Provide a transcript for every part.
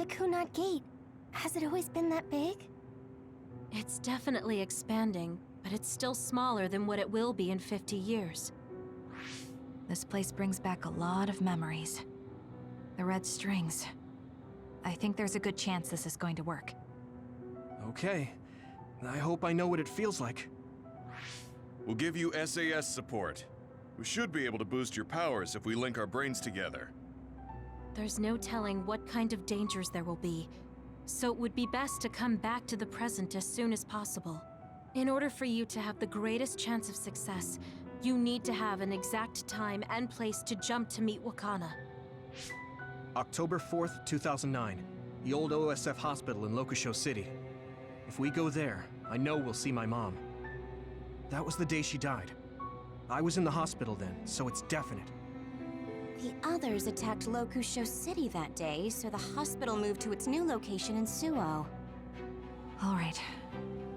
The Kunad Gate. Has it always been that big? It's definitely expanding, but it's still smaller than what it will be in 50 years. This place brings back a lot of memories. The red strings. I think there's a good chance this is going to work. Okay. I hope I know what it feels like. We'll give you SAS support. We should be able to boost your powers if we link our brains together. There's no telling what kind of dangers there will be, so it would be best to come back to the present as soon as possible. In order for you to have the greatest chance of success, you need to have an exact time and place to jump to meet Wakana. October 4th, 2009. The old OSF hospital in Lokusho City. If we go there, I know we'll see my mom. That was the day she died. I was in the hospital then, so it's definite. The others attacked Lokusho City that day, so the hospital moved to its new location in Suo. All right.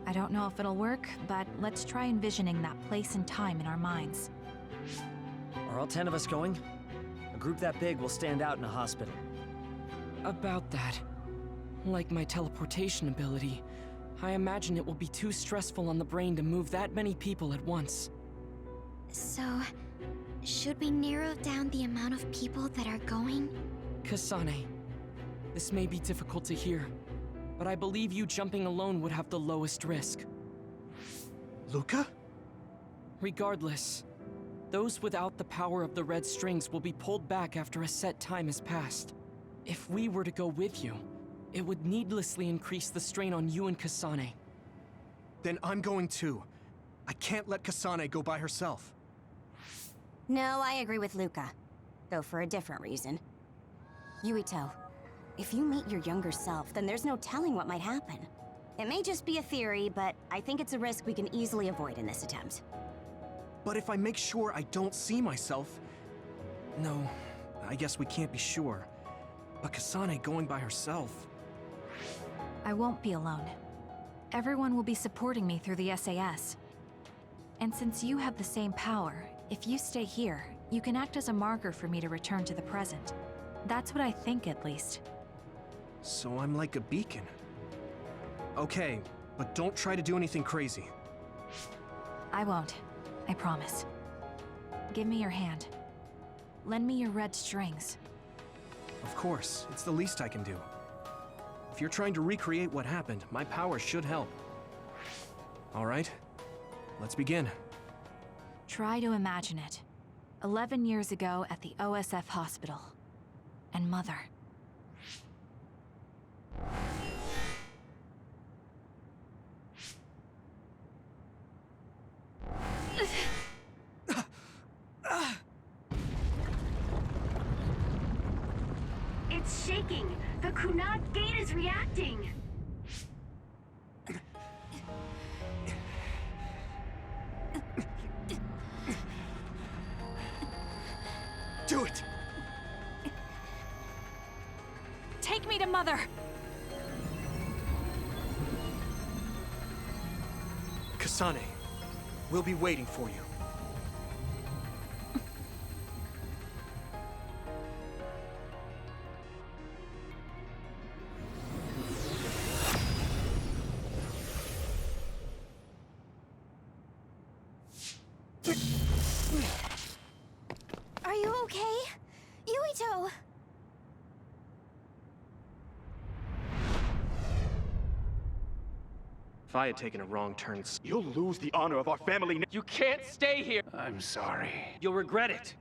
I don't know if it'll work, but let's try envisioning that place and time in our minds. Are all 10 of us going? A group that big will stand out in a hospital. About that. Like my teleportation ability, I imagine it will be too stressful on the brain to move that many people at once. So, should we narrow down the amount of people that are going? Kasane, this may be difficult to hear, but I believe you jumping alone would have the lowest risk. Luca? Regardless, those without the power of the red strings will be pulled back after a set time has passed. If we were to go with you, it would needlessly increase the strain on you and Kasane. Then I'm going too. I can't let Kasane go by herself. No, I agree with Luca. Though for a different reason. Yuito, if you meet your younger self, then there's no telling what might happen. It may just be a theory, but I think it's a risk we can easily avoid in this attempt. But if I make sure I don't see myself... No, I guess we can't be sure. But Kasane going by herself... I won't be alone. Everyone will be supporting me through the SAS. And since you have the same power, if you stay here, you can act as a marker for me to return to the present. That's what I think, at least. So I'm like a beacon. Okay, but don't try to do anything crazy. I won't. I promise. Give me your hand. Lend me your red strings. Of course, it's the least I can do. If you're trying to recreate what happened, my power should help. All right, let's begin. Try to imagine it. 11 years ago at the OSF hospital. And Mother. It's shaking! The Kunad Gate is reacting! Do it! Take me to Mother! Kasane, we'll be waiting for you. Are you okay? Yuito! If I had taken a wrong turn... You'll lose the honor of our family. You can't stay here! I'm sorry. You'll regret it.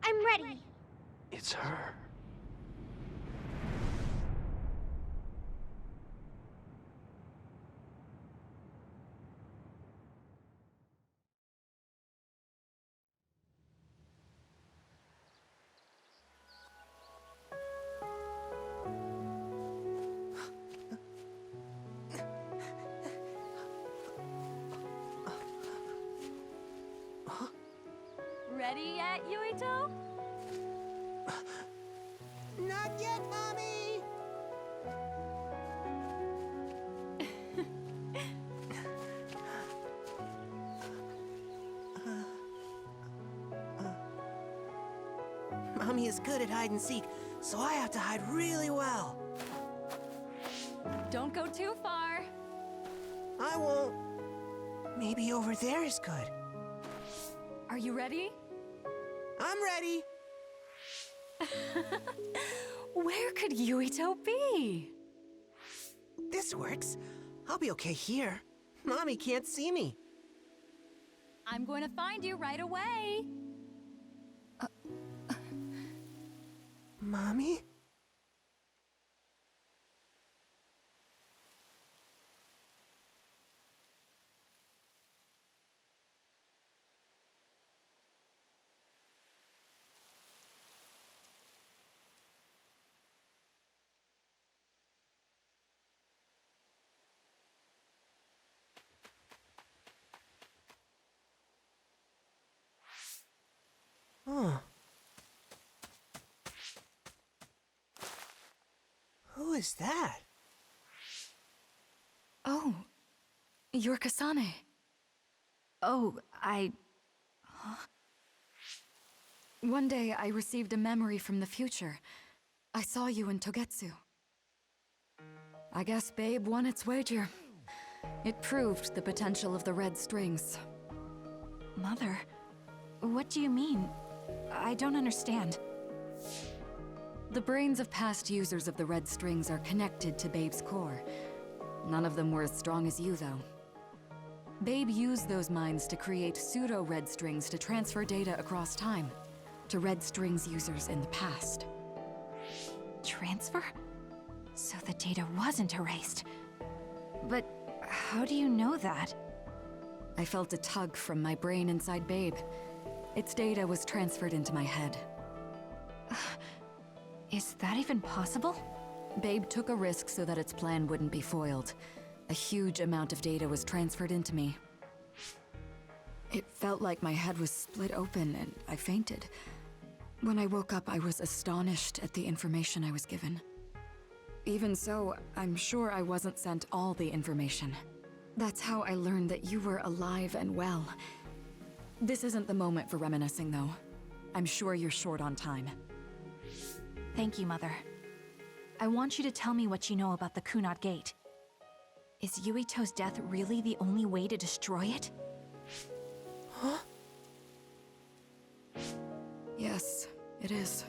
I'm ready! It's her. Ready yet, Yuito? Not yet, Mommy! Mommy is good at hide and seek, so I have to hide really well. Don't go too far. I won't. Maybe over there is good. Are you ready? I'm ready. Where could Yuito be? This works. I'll be okay here. Mommy can't see me. I'm going to find you right away. Mommy? Huh. Who is that? Oh, you're Kasane. Oh, Huh? One day I received a memory from the future. I saw you in Togetsu. I guess Babe won its wager. It proved the potential of the red strings. Mother, what do you mean? I don't understand. The brains of past users of the red strings are connected to Babe's core. None of them were as strong as you, though. Babe used those minds to create pseudo-red strings to transfer data across time to red strings users in the past. Transfer? So the data wasn't erased. But how do you know that? I felt a tug from my brain inside Babe. Its data was transferred into my head. Is that even possible? Babe took a risk so that its plan wouldn't be foiled. A huge amount of data was transferred into me. It felt like my head was split open and I fainted. When I woke up, I was astonished at the information I was given. Even so, I'm sure I wasn't sent all the information. That's how I learned that you were alive and well. This isn't the moment for reminiscing, though. I'm sure you're short on time. Thank you, Mother. I want you to tell me what you know about the Kunad Gate. Is Yuito's death really the only way to destroy it? Huh? Yes, it is.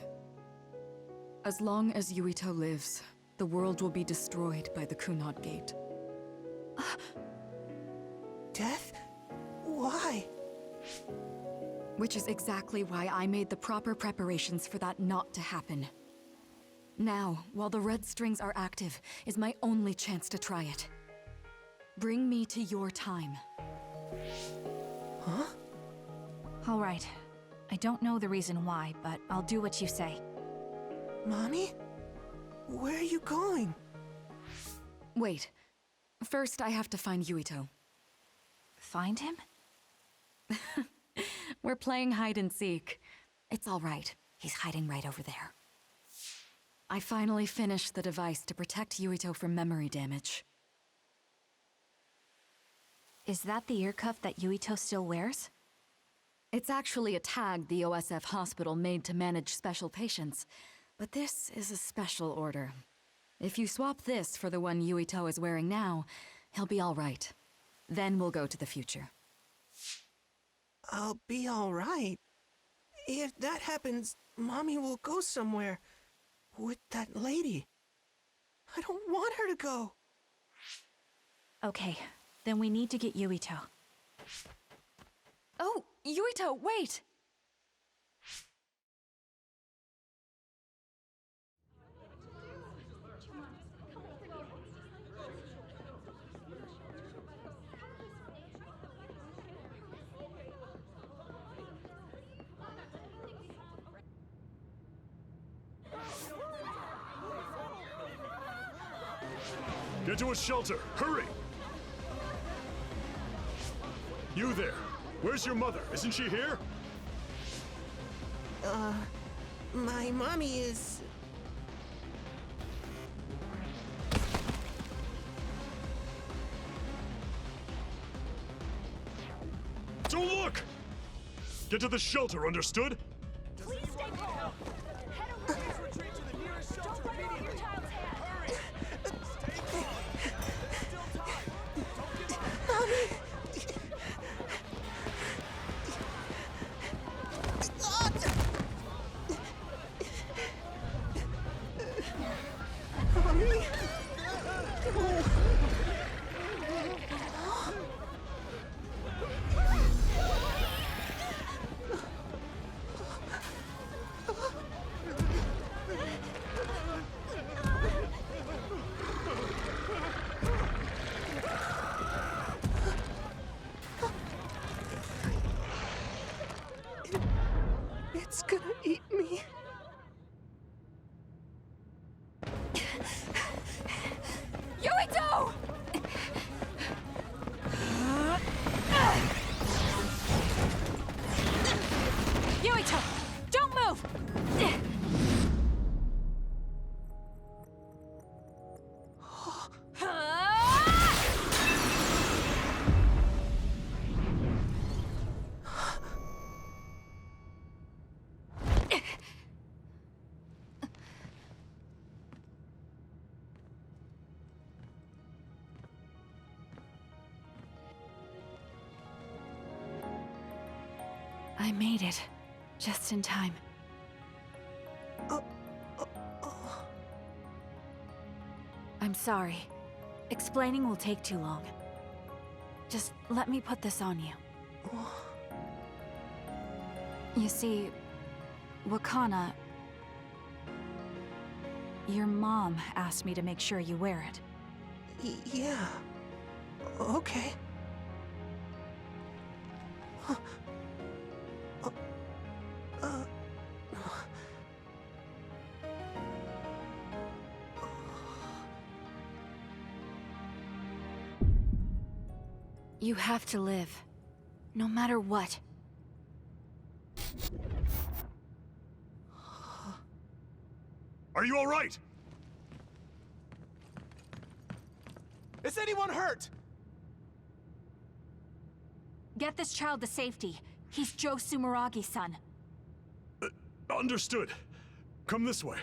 As long as Yuito lives, the world will be destroyed by the Kunad Gate. Death? Why? Which is exactly why I made the proper preparations for that not to happen. Now, while the red strings are active, is my only chance to try it. Bring me to your time. Huh? All right. I don't know the reason why, but I'll do what you say. Mommy? Where are you going? Wait. First, I have to find Yuito. Find him? We're playing hide and seek. It's all right. He's hiding right over there. I finally finished the device to protect Yuito from memory damage. Is that the ear cuff that Yuito still wears? It's actually a tag the OSF hospital made to manage special patients. But this is a special order. If you swap this for the one Yuito is wearing now, he'll be all right. Then we'll go to the future. I'll be all right. If that happens, Mommy will go somewhere. With that lady. I don't want her to go. Okay, then we need to get Yuito. Oh, Yuito, wait! Get to a shelter! Hurry! You there! Where's your mother? Isn't she here? My mommy is... Don't look! Get to the shelter, understood? Please stay calm. Head over there. Retreat to the nearest shelter immediately. Your child's hand. Hurry. Stay calm. It's gonna eat me. Yuito! Yuito, don't move! I made it. Just in time. I'm sorry. Explaining will take too long. Just let me put this on you. You see, Wakana... Your mom asked me to make sure you wear it. Yeah. Okay. You have to live. No matter what. Are you all right? Is anyone hurt? Get this child to safety. He's Joe Sumeragi's son. Understood. Come this way.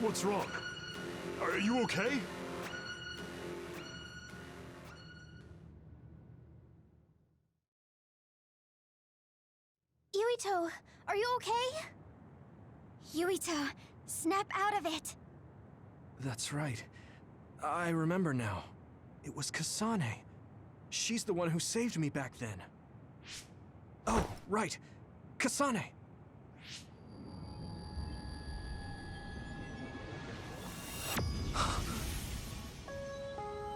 What's wrong? Are you okay? Yuito, are you okay? Yuito, snap out of it. That's right. I remember now. It was Kasane. She's the one who saved me back then. Oh, right. Kasane.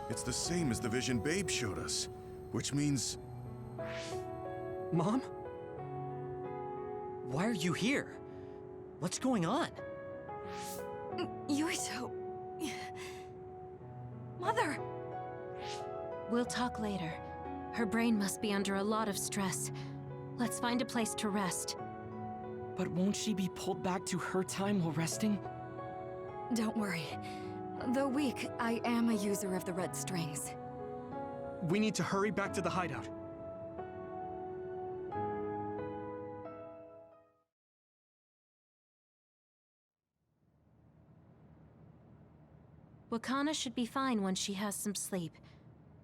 It's the same as the vision Babe showed us, which means... Mom? Why are you here? What's going on? Yuito... Mother! We'll talk later. Her brain must be under a lot of stress. Let's find a place to rest. But won't she be pulled back to her time while resting? Don't worry. Though weak, I am a user of the red strings. We need to hurry back to the hideout. Wakana should be fine once she has some sleep.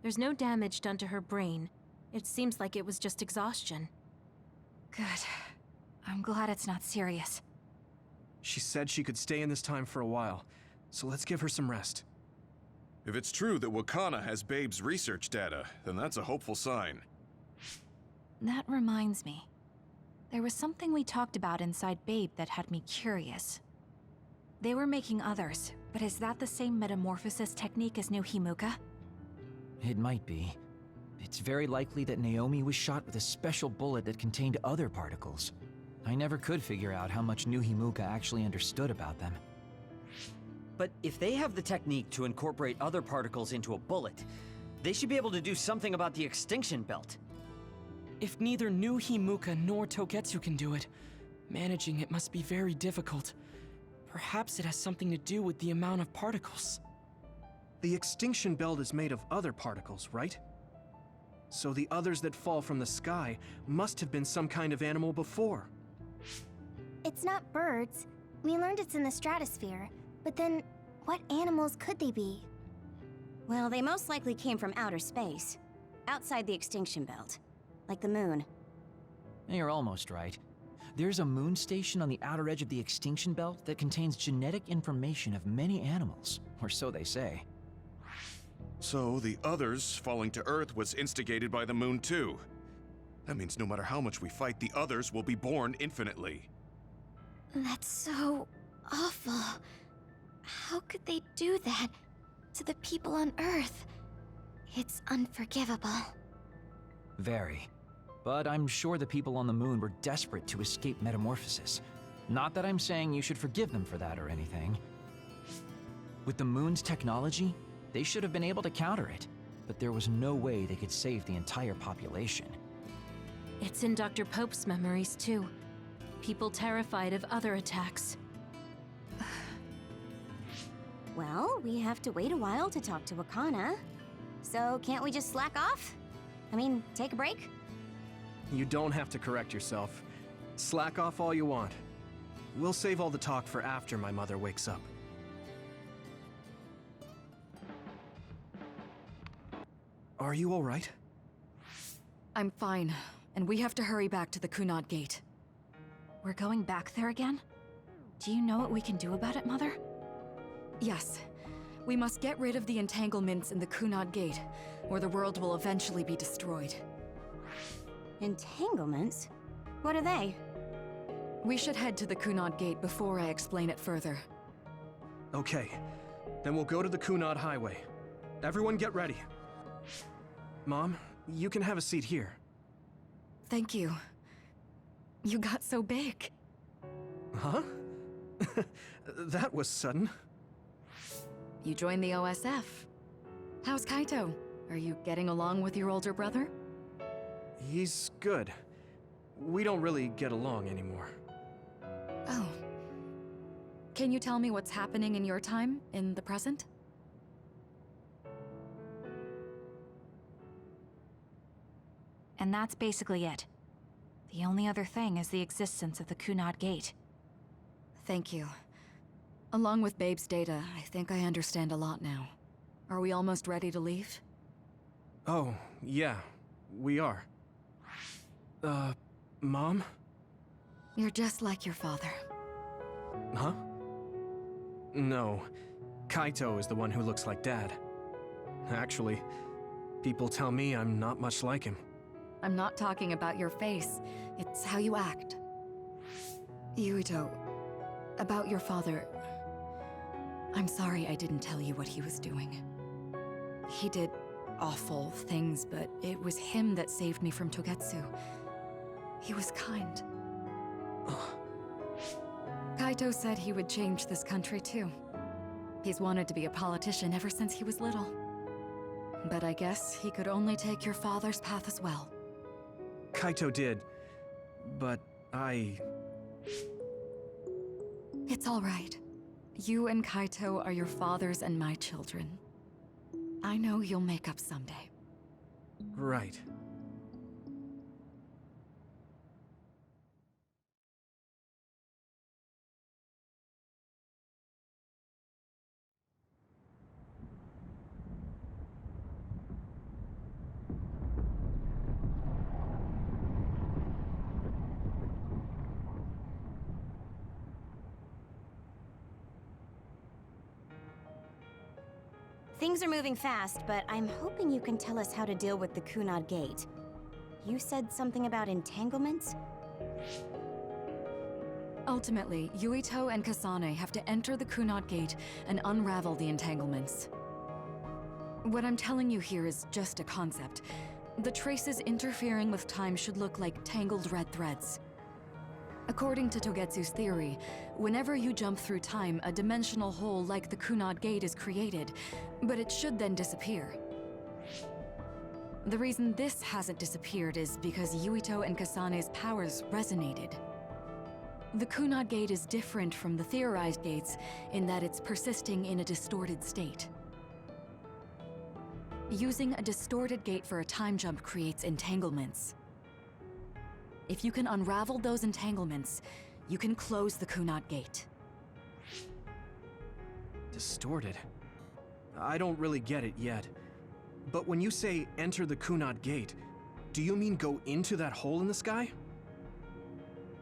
There's no damage done to her brain. It seems like it was just exhaustion. Good. I'm glad it's not serious. She said she could stay in this time for a while, so let's give her some rest. If it's true that Wakana has Babe's research data, then that's a hopeful sign. That reminds me. There was something we talked about inside Babe that had me curious. They were making others, but is that the same metamorphosis technique as New Himuka? It might be. It's very likely that Naomi was shot with a special bullet that contained other particles. I never could figure out how much New Himuka actually understood about them. But if they have the technique to incorporate other particles into a bullet, they should be able to do something about the extinction belt. If neither New Himuka nor Togetsu can do it, managing it must be very difficult. Perhaps it has something to do with the amount of particles. The extinction belt is made of other particles, right? So the others that fall from the sky must have been some kind of animal before. It's not birds. We learned it's in the stratosphere. But then, what animals could they be? Well, they most likely came from outer space. Outside the extinction belt. Like the moon. You're almost right. There's a moon station on the outer edge of the extinction belt that contains genetic information of many animals, or so they say. So the others falling to Earth was instigated by the moon too. That means no matter how much we fight, the others will be born infinitely. That's so awful. How could they do that to the people on Earth? It's unforgivable. Very. But I'm sure the people on the moon were desperate to escape metamorphosis. Not that I'm saying you should forgive them for that or anything. With the moon's technology, they should have been able to counter it, but there was no way they could save the entire population. It's in Dr. Pope's memories, too. People terrified of other attacks. Well, we have to wait a while to talk to Wakana. So can't we just slack off? I mean, take a break? You don't have to correct yourself. Slack off all you want. We'll save all the talk for after my mother wakes up. Are you all right? I'm fine, and we have to hurry back to the Kunad Gate. We're going back there again? Do you know what we can do about it, Mother? Yes. We must get rid of the entanglements in the Kunad Gate, or the world will eventually be destroyed. Entanglements? What are they? We should head to the Kunad Gate before I explain it further. Okay. Then we'll go to the Kunad Highway. Everyone get ready. Mom, you can have a seat here. Thank you. You got so big. Huh? That was sudden. You joined the OSF. How's Kaito? Are you getting along with your older brother? He's good. We don't really get along anymore. Oh. Can you tell me what's happening in your time, in the present? And that's basically it. The only other thing is the existence of the Kunad Gate. Thank you. Along with Babe's data, I think I understand a lot now. Are we almost ready to leave? Oh, yeah, we are. Mom? You're just like your father. Huh? No, Kaito is the one who looks like Dad. Actually, people tell me I'm not much like him. I'm not talking about your face. It's how you act. Yuito, about your father... I'm sorry I didn't tell you what he was doing. He did awful things, but it was him that saved me from Togetsu. He was kind. Kaito said he would change this country too. He's wanted to be a politician ever since he was little. But I guess he could only take your father's path as well. Kaito did, but It's all right. You and Kaito are your father's and my children. I know you'll make up someday. Right. Things are moving fast, but I'm hoping you can tell us how to deal with the Kunad Gate. You said something about entanglements? Ultimately, Yuito and Kasane have to enter the Kunad Gate and unravel the entanglements. What I'm telling you here is just a concept. The traces interfering with time should look like tangled red threads. According to Togetsu's theory, whenever you jump through time, a dimensional hole like the Kunad Gate is created, but it should then disappear. The reason this hasn't disappeared is because Yuito and Kasane's powers resonated. The Kunad Gate is different from the theorized gates in that it's persisting in a distorted state. Using a distorted gate for a time jump creates entanglements. If you can unravel those entanglements, you can close the Kunad Gate. Distorted? I don't really get it yet. But when you say enter the Kunad Gate, do you mean go into that hole in the sky?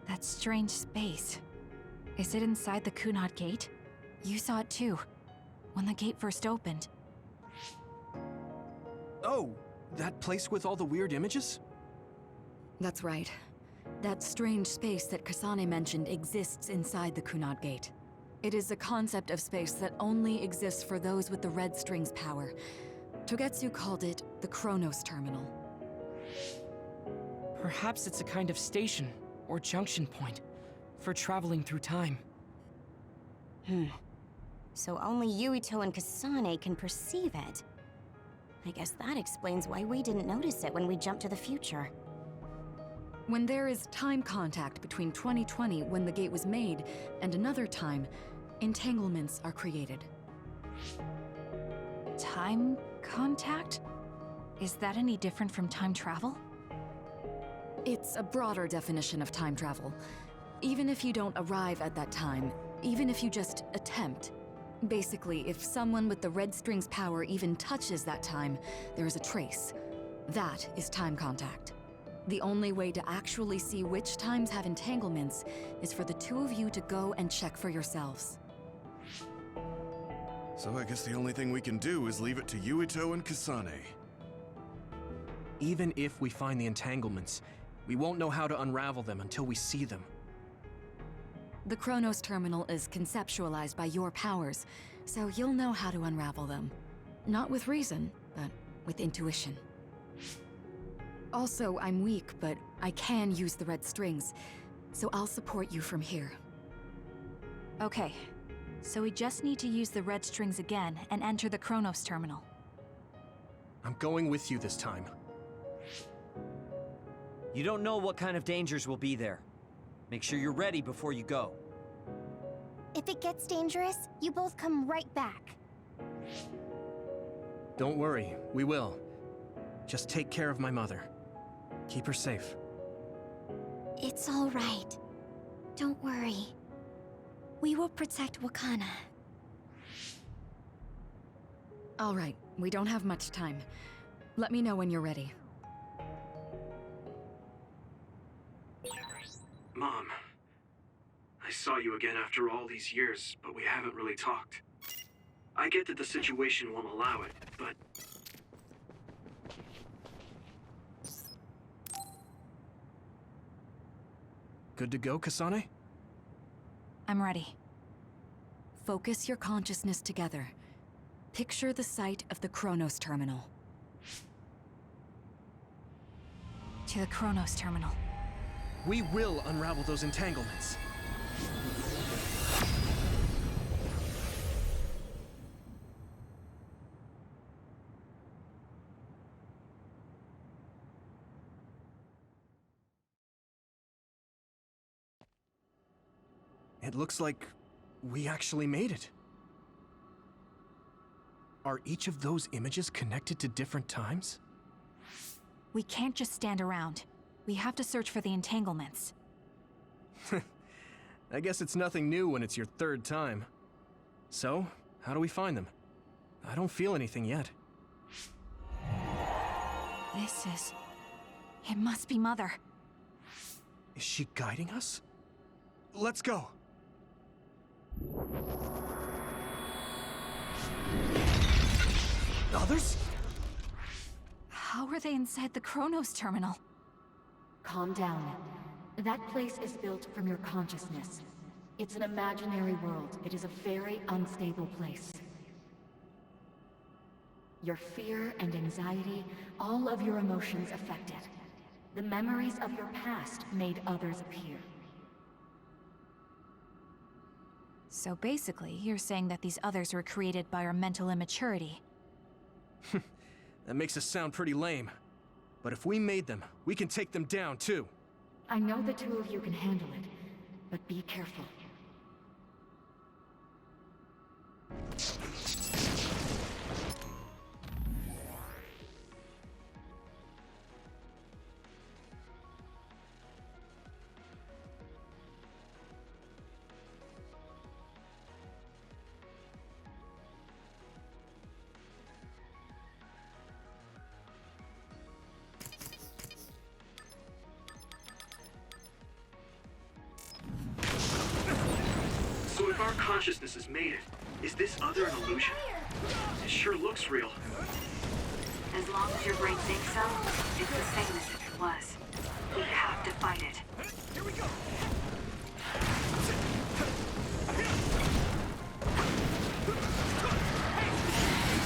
That strange space. Is it inside the Kunad Gate? You saw it too, when the gate first opened. Oh, that place with all the weird images? That's right. That strange space that Kasane mentioned exists inside the Kunad Gate. It is a concept of space that only exists for those with the red string's power. Togetsu called it the Chronos Terminal. Perhaps it's a kind of station or junction point for traveling through time. So only Yuito and Kasane can perceive it. I guess that explains why we didn't notice it when we jumped to the future. When there is time contact between 2020, when the gate was made, and another time, entanglements are created. Time contact? Is that any different from time travel? It's a broader definition of time travel. Even if you don't arrive at that time, even if you just attempt. Basically, if someone with the red string's power even touches that time, there is a trace. That is time contact. The only way to actually see which times have entanglements is for the two of you to go and check for yourselves. So I guess the only thing we can do is leave it to Yuito and Kasane. Even if we find the entanglements, we won't know how to unravel them until we see them. The Chronos Terminal is conceptualized by your powers, so you'll know how to unravel them. Not with reason, but with intuition. Also, I'm weak, but I can use the red strings, so I'll support you from here. Okay, so we just need to use the red strings again and enter the Chronos Terminal. I'm going with you this time. You don't know what kind of dangers will be there. Make sure you're ready before you go. If it gets dangerous, you both come right back. Don't worry, we will. Just take care of my mother. Keep her safe. It's all right. Don't worry. We will protect Wakana. All right, we don't have much time. Let me know when you're ready. Mom, I saw you again after all these years, but we haven't really talked. I get that the situation won't allow it, but... Good to go, Kasane? I'm ready. Focus your consciousness together. Picture the site of the Chronos Terminal. To the Chronos Terminal. We will unravel those entanglements. It looks like we actually made it. Are each of those images connected to different times? We can't just stand around. We have to search for the entanglements. I guess it's nothing new when it's your third time. So, how do we find them? I don't feel anything yet. It must be Mother. Is she guiding us? Let's go! Others? How are they inside the Chronos Terminal? Calm down. That place is built from your consciousness. It's an imaginary world. It is a very unstable place. Your fear and anxiety, all of your emotions affected. The memories of your past made others appear. So basically, you're saying that these others were created by our mental immaturity. That makes us sound pretty lame. But if we made them, we can take them down too. I know the two of you can handle it, but be careful. if our consciousness has made it, is this other an illusion? It sure looks real. As long as your brain thinks so, it's the same as if it was. We have to fight it. Here we go!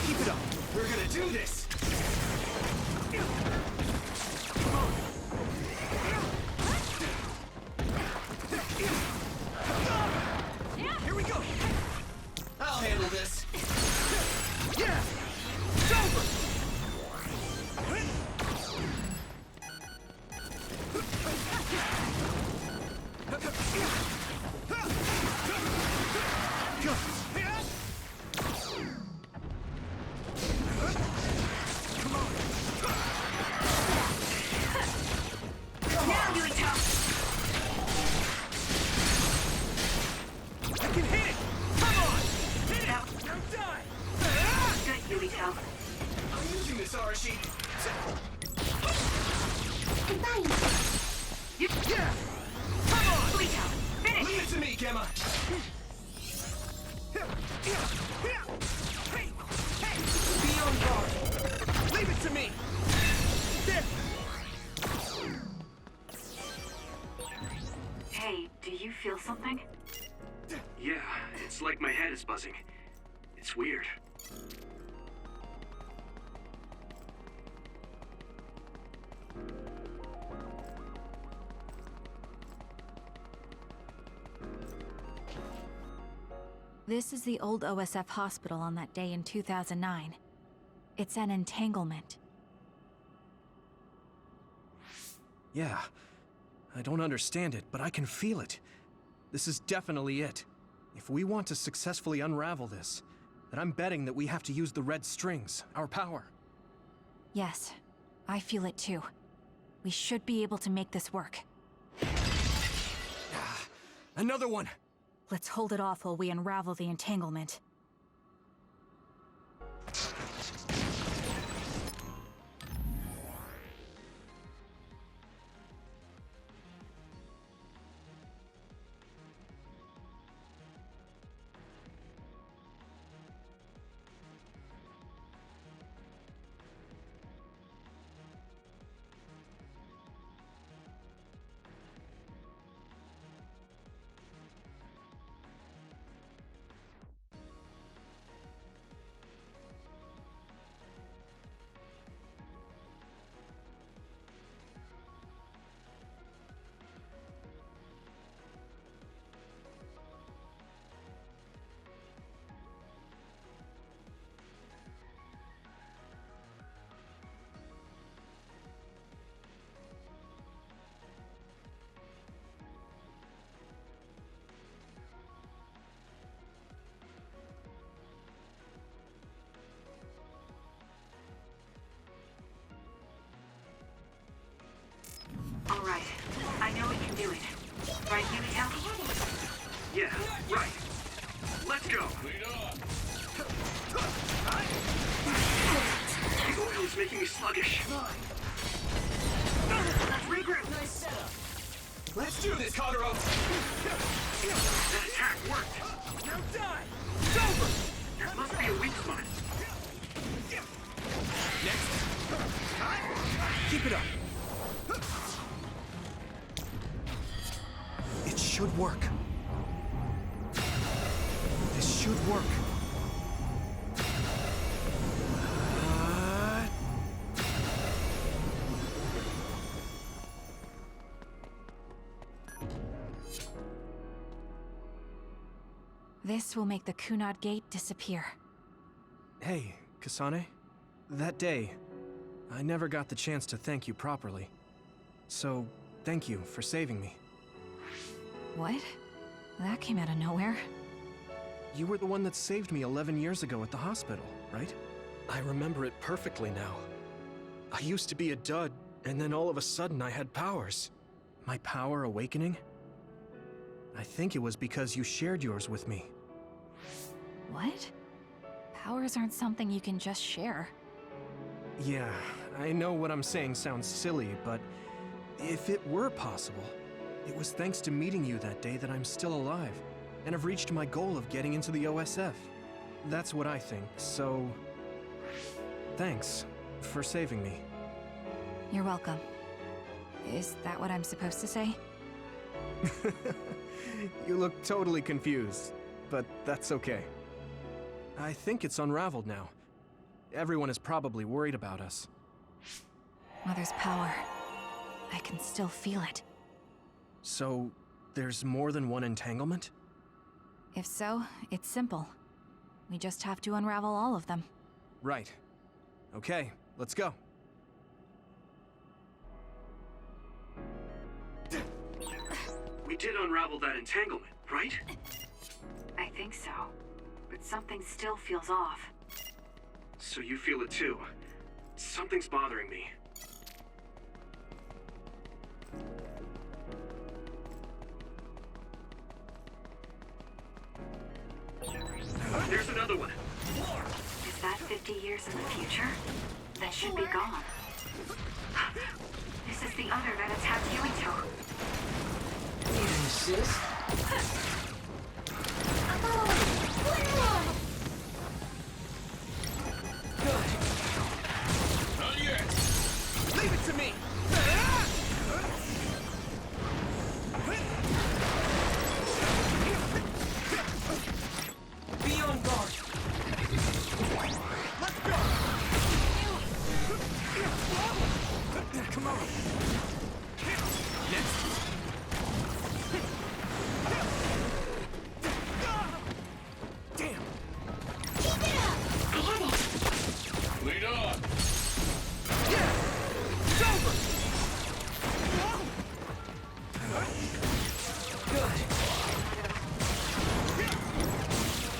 Keep it up! We're gonna do this! Come on! Here we go! I'll handle this! Yeah! It's over! Feel something? Yeah, it's like my head is buzzing. It's weird. This is the old OSF hospital on that day in 2009. It's an entanglement. Yeah. I don't understand it, but I can feel it. This is definitely it. If we want to successfully unravel this, then I'm betting that we have to use the red strings, our power. Yes, I feel it too. We should be able to make this work. Another one! Let's hold it off while we unravel the entanglement. All right. I know we can do it. Right, Yuito? Yeah, right. Let's go! The oil is making me sluggish. Let's regroup. Nice setup. Let's do this, Kagero! That attack worked! Now die! It's over! There must be a weak spot. Next! Keep it up! It should work. This should work. This will make the Kunad Gate disappear. Hey, Kasane. That day, I never got the chance to thank you properly. So, thank you for saving me. What? That came out of nowhere. You were the one that saved me 11 years ago at the hospital, right? I remember it perfectly now. I used to be a dud, and then all of a sudden I had powers. My power awakening? I think it was because you shared yours with me. What? Powers aren't something you can just share. Yeah, I know what I'm saying sounds silly, but if it were possible, it was thanks to meeting you that day that I'm still alive. and have reached my goal of getting into the OSF. That's what I think, so... thanks for saving me. You're welcome. Is that what I'm supposed to say? You look totally confused, but that's okay. I think it's unraveled now. Everyone is probably worried about us. Mother's power. I can still feel it. So, there's more than one entanglement? If so, it's simple. We just have to unravel all of them. Right. Okay, let's go. We did unravel that entanglement, right? I think so. But something still feels off. So you feel it too. Something's bothering me. There's another one. Is that 50 years in the future? That should be gone. This is the other that attacked Yuito. Sis? Good. Not yet. Leave it to me. Be on guard. Let's go. Come on. Next. Damn. Keep it up! I had it! Lead on! Yeah! It's over! Good.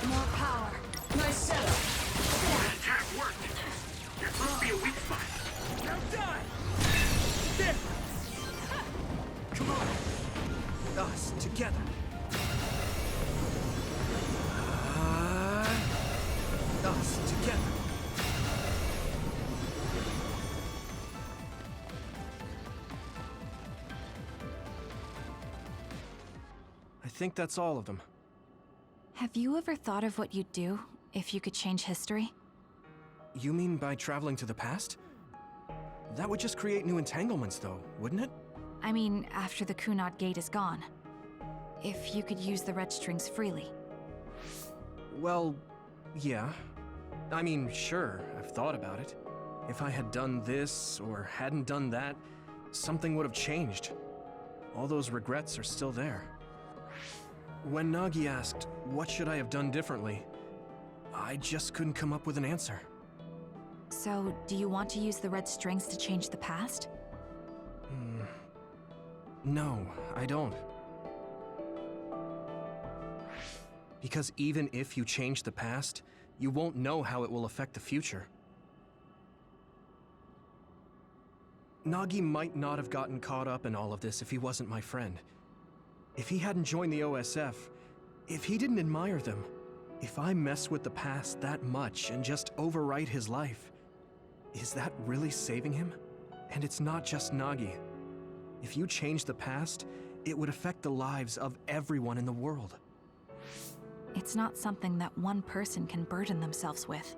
More power. Nice setup. That attack worked. There must be a weak spot. Now die! There! Come on. Us together. Us together. I think that's all of them. Have you ever thought of what you'd do if you could change history? You mean by traveling to the past? That would just create new entanglements, though, wouldn't it? I mean, after the Kunad Gate is gone. If you could use the red strings freely. Well, yeah. I mean, sure, I've thought about it. If I had done this, or hadn't done that, something would have changed. All those regrets are still there. When Nagi asked, what should I have done differently, I just couldn't come up with an answer. So, do you want to use the red strings to change the past? No, I don't. Because even if you change the past, you won't know how it will affect the future. Nagi might not have gotten caught up in all of this if he wasn't my friend. If he hadn't joined the OSF, if he didn't admire them, if I mess with the past that much and just overwrite his life, is that really saving him? And it's not just Nagi. If you change the past, it would affect the lives of everyone in the world. It's not something that one person can burden themselves with.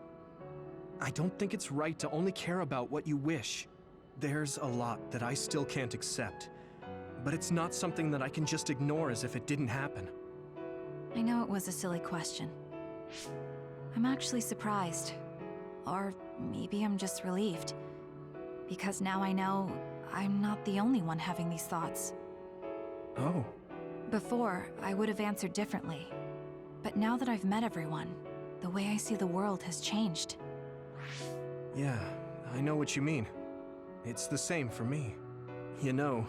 I don't think it's right to only care about what you wish. There's a lot that I still can't accept, but it's not something that I can just ignore as if it didn't happen. I know it was a silly question. I'm actually surprised. Or maybe I'm just relieved. Because now I know I'm not the only one having these thoughts. Oh. Before, I would have answered differently. But now that I've met everyone, the way I see the world has changed. Yeah, I know what you mean. It's the same for me. You know,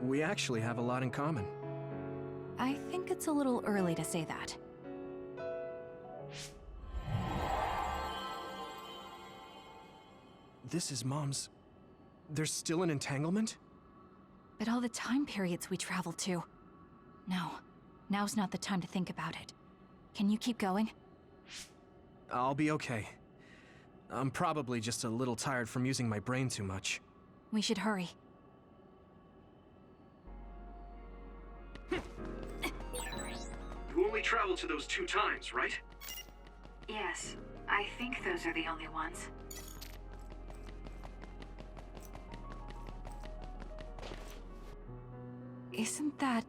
we actually have a lot in common. I think it's a little early to say that. This is Mom's... There's still an entanglement? But all the time periods we travel to... No, now's not the time to think about it. Can you keep going? I'll be okay. I'm probably just a little tired from using my brain too much. We should hurry. You only traveled to those 2 times, right? Yes, I think those are the only ones. Isn't that...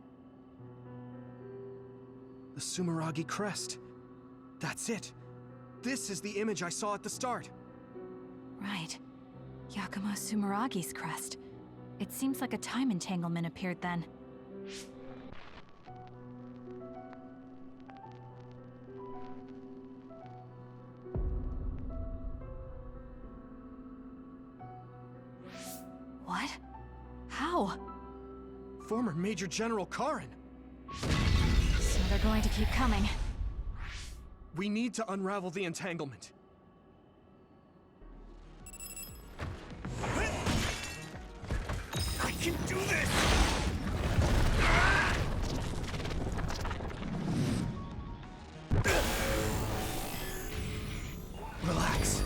The Sumeragi crest. That's it. This is the image I saw at the start. Right. Yakumo Sumeragi's crest. It seems like a time entanglement appeared then. What? How? Former Major General Karin. So they're going to keep coming. We need to unravel the entanglement. I can do this! Relax.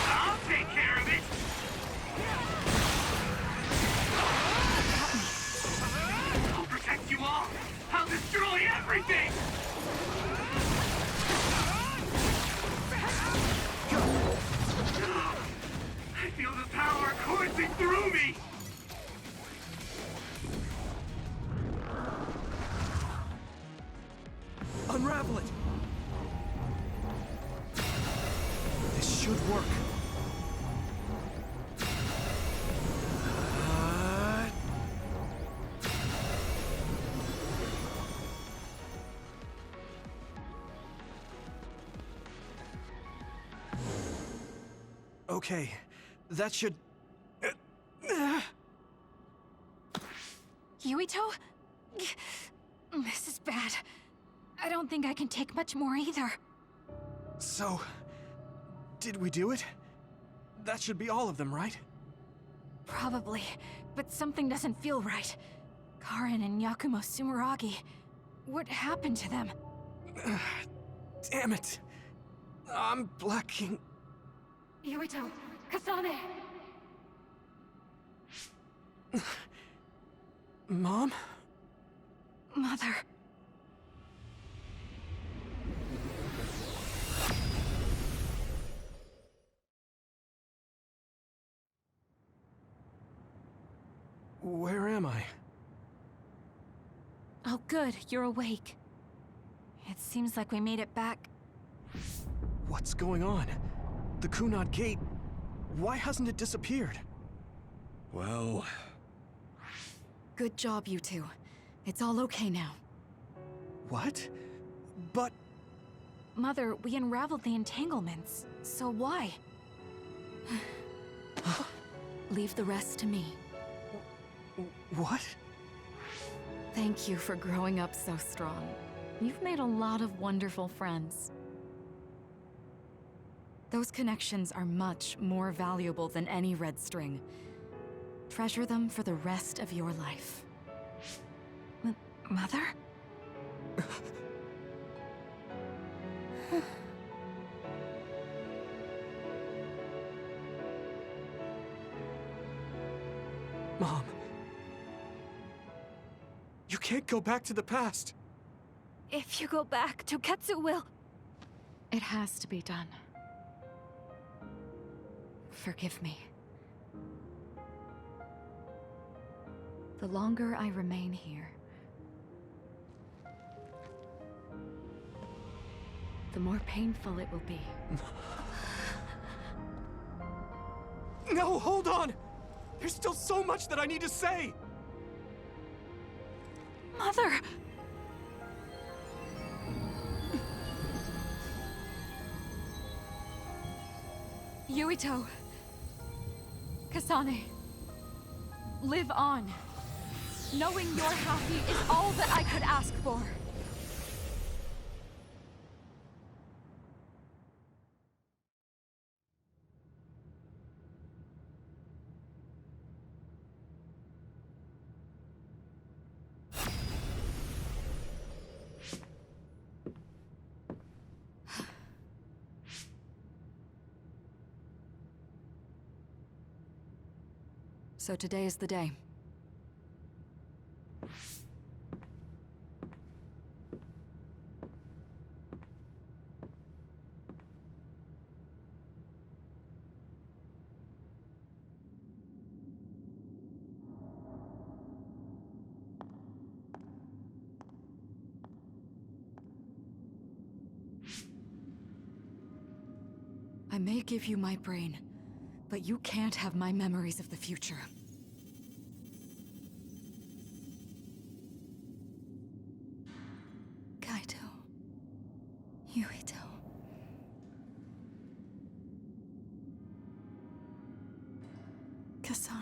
I'll take care of it! I'll protect you all! I'll destroy everything! I feel the power coursing through me! Unravel it! This should work. Okay, that should... Yuito? This is bad. I don't think I can take much more either. So... did we do it? That should be all of them, right? Probably, but something doesn't feel right. Karin and Yakumo Sumeragi. What happened to them? Damn it. I'm blacking... Yuito! Kasane! Mom? Mother... Where am I? Oh good, you're awake. It seems like we made it back. What's going on? The Kunad Gate... why hasn't it disappeared? Well... Good job, you two. It's all okay now. What? But... Mother, we unraveled the entanglements, so why? Leave the rest to me. What? Thank you for growing up so strong. You've made a lot of wonderful friends. Those connections are much more valuable than any red string. Treasure them for the rest of your life. Mother? Mom. You can't go back to the past. If you go back, Toketsu will... It has to be done. Forgive me. The longer I remain here, the more painful it will be. No, hold on! There's still so much that I need to say! Mother! Yuito. Kasane. Live on. Knowing you're happy is all that I could ask for. So today is the day. I may give you my brain, but you can't have my memories of the future. Kaito. Yuito. Kasane.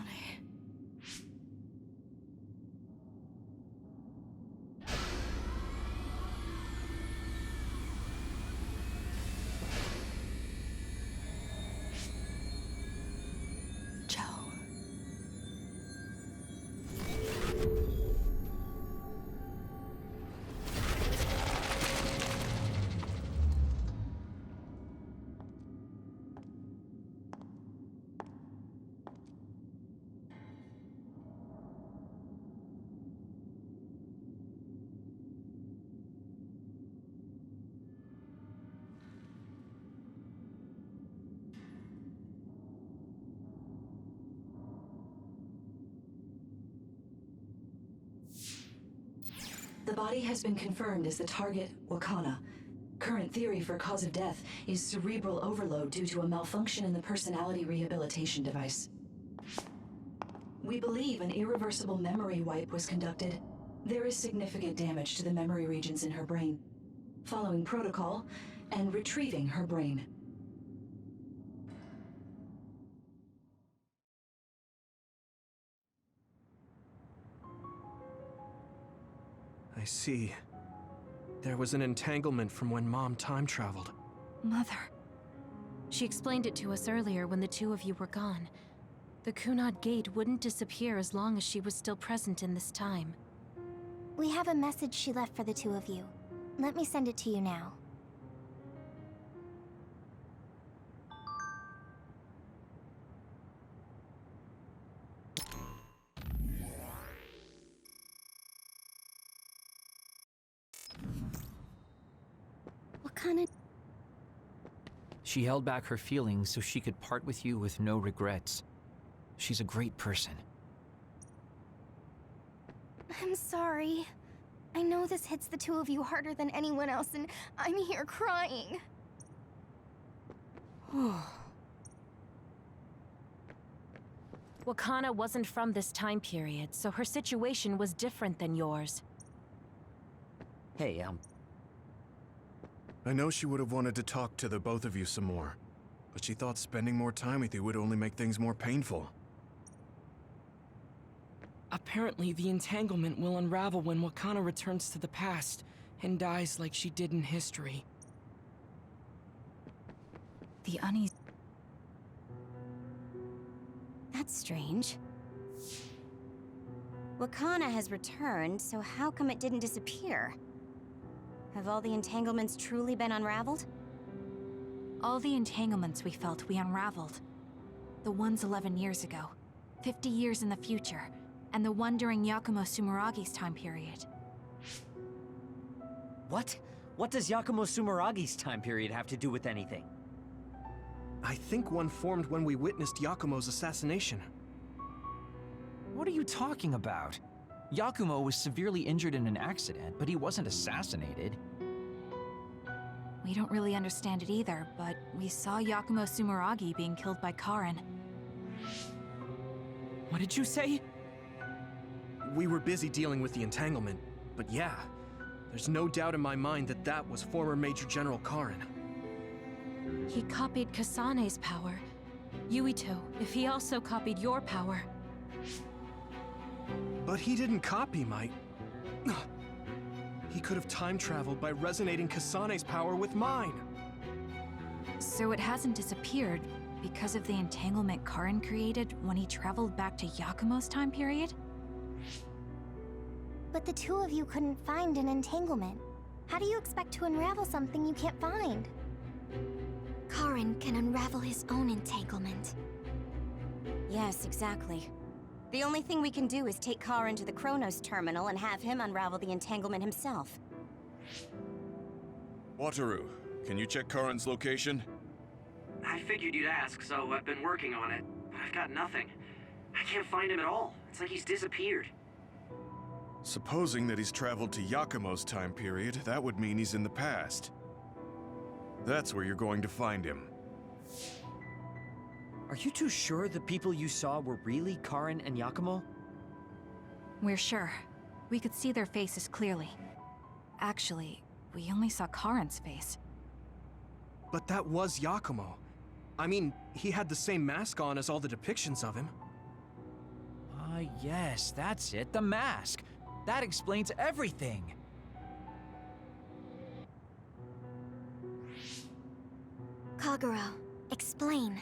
The body has been confirmed as the target, Wakana. Current theory for cause of death is cerebral overload due to a malfunction in the personality rehabilitation device. We believe an irreversible memory wipe was conducted. There is significant damage to the memory regions in her brain. Following protocol and retrieving her brain. I see. There was an entanglement from when Mom time traveled. Mother. She explained it to us earlier when the two of you were gone. The Kunad Gate wouldn't disappear as long as she was still present in this time. We have a message she left for the two of you. Let me send it to you now. What kind of... She held back her feelings so she could part with you with no regrets. She's a great person. I'm sorry. I know this hits the two of you harder than anyone else, and I'm here crying. Wakana wasn't from this time period, so her situation was different than yours. Hey, I know she would have wanted to talk to the both of you some more, but she thought spending more time with you would only make things more painful. Apparently, the entanglement will unravel when Wakana returns to the past and dies like she did in history. The uneasy... That's strange. Wakana has returned, so how come it didn't disappear? Have all the entanglements truly been unraveled? All the entanglements we felt, we unraveled. The ones 11 years ago, 50 years in the future, and the one during Yakumo Sumeragi's time period. What? What does Yakumo Sumeragi's time period have to do with anything? I think one formed when we witnessed Yakumo's assassination. What are you talking about? Yakumo was severely injured in an accident, but he wasn't assassinated. We don't really understand it either, but we saw Yakumo Sumeragi being killed by Karin. What did you say? We were busy dealing with the entanglement, but yeah, there's no doubt in my mind that that was former Major General Karin. He copied Kasane's power. Yuito, if he also copied your power. But he didn't copy my... He could have time traveled by resonating Kasane's power with mine. So it hasn't disappeared because of the entanglement Karin created when he traveled back to Yakumo's time period? But the two of you couldn't find an entanglement. How do you expect to unravel something you can't find? Karin can unravel his own entanglement. Yes, exactly. The only thing we can do is take Karin to the Chronos terminal and have him unravel the entanglement himself. Wataru, can you check Karin's location? I figured you'd ask, so I've been working on it. But I've got nothing. I can't find him at all. It's like he's disappeared. Supposing that he's traveled to Yakumo's time period, that would mean he's in the past. That's where you're going to find him. Are you two sure the people you saw were really Karen and Yakumo? We're sure. We could see their faces clearly. Actually, we only saw Karen's face. But that was Yakumo. I mean, he had the same mask on as all the depictions of him. Ah, yes, that's it, the mask. That explains everything. Kagero, explain.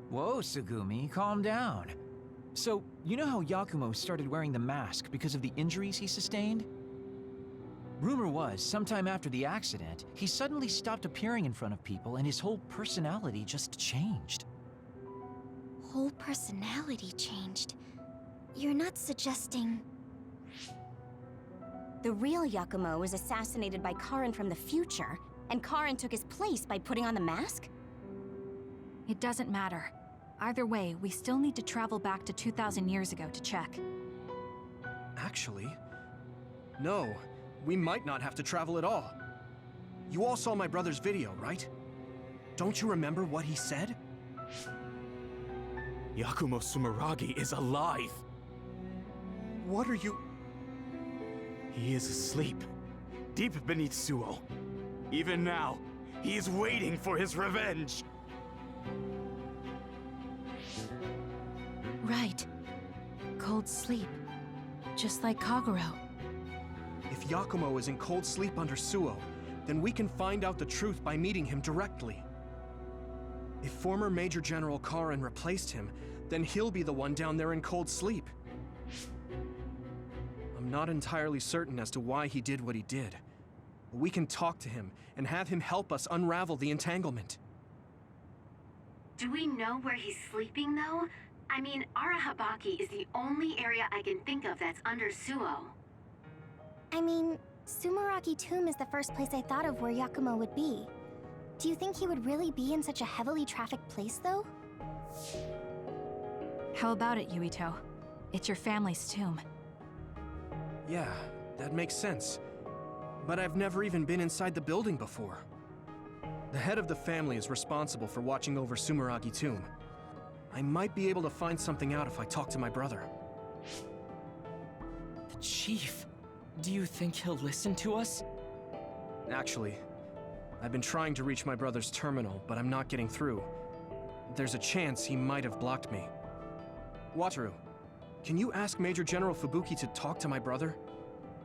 Whoa, Tsugumi, calm down. So, you know how Yakumo started wearing the mask because of the injuries he sustained? Rumor was, sometime after the accident, he suddenly stopped appearing in front of people and his whole personality just changed. Whole personality changed? You're not suggesting... The real Yakumo was assassinated by Karen from the future, and Karen took his place by putting on the mask? It doesn't matter. Either way, we still need to travel back to 2,000 years ago to check. Actually, no. We might not have to travel at all. You all saw my brother's video, right? Don't you remember what he said? Yakumo Sumeragi is alive! What are you... He is asleep, deep beneath Suo. Even now, he is waiting for his revenge! Right. Cold sleep. Just like Kagero. If Yakumo is in cold sleep under Suo, then we can find out the truth by meeting him directly. If former Major General Karen replaced him, then he'll be the one down there in cold sleep. I'm not entirely certain as to why he did what he did. But we can talk to him and have him help us unravel the entanglement. Do we know where he's sleeping, though? I mean, Arahabaki is the only area I can think of that's under Suo. I mean, Sumeragi Tomb is the first place I thought of where Yakumo would be. Do you think he would really be in such a heavily trafficked place, though? How about it, Yuito? It's your family's tomb. Yeah, that makes sense. But I've never even been inside the building before. The head of the family is responsible for watching over Sumeragi Tomb. I might be able to find something out if I talk to my brother. The chief. Do you think he'll listen to us? Actually, I've been trying to reach my brother's terminal, but I'm not getting through. There's a chance he might have blocked me. Wataru, can you ask Major General Fubuki to talk to my brother?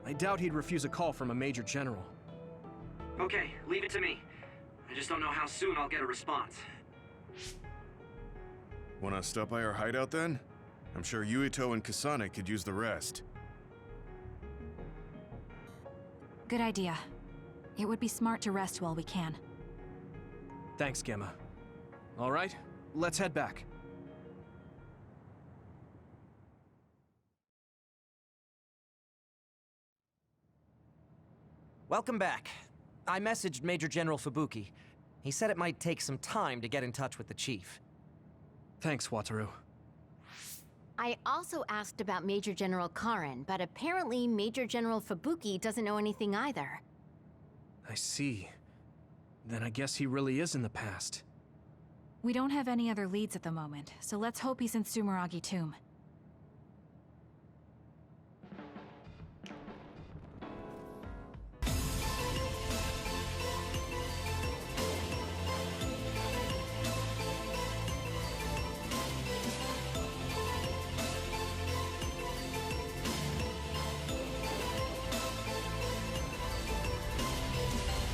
I doubt he'd refuse a call from a Major General. Okay, leave it to me. I just don't know how soon I'll get a response. Wanna stop by our hideout then? I'm sure Yuito and Kasane could use the rest. Good idea. It would be smart to rest while we can. Thanks, Gemma. All right, let's head back. Welcome back. I messaged Major General Fubuki. He said it might take some time to get in touch with the chief. Thanks, Wataru. I also asked about Major General Karen, but apparently Major General Fubuki doesn't know anything either. I see. Then I guess he really is in the past. We don't have any other leads at the moment, so let's hope he's in Sumeragi Tomb.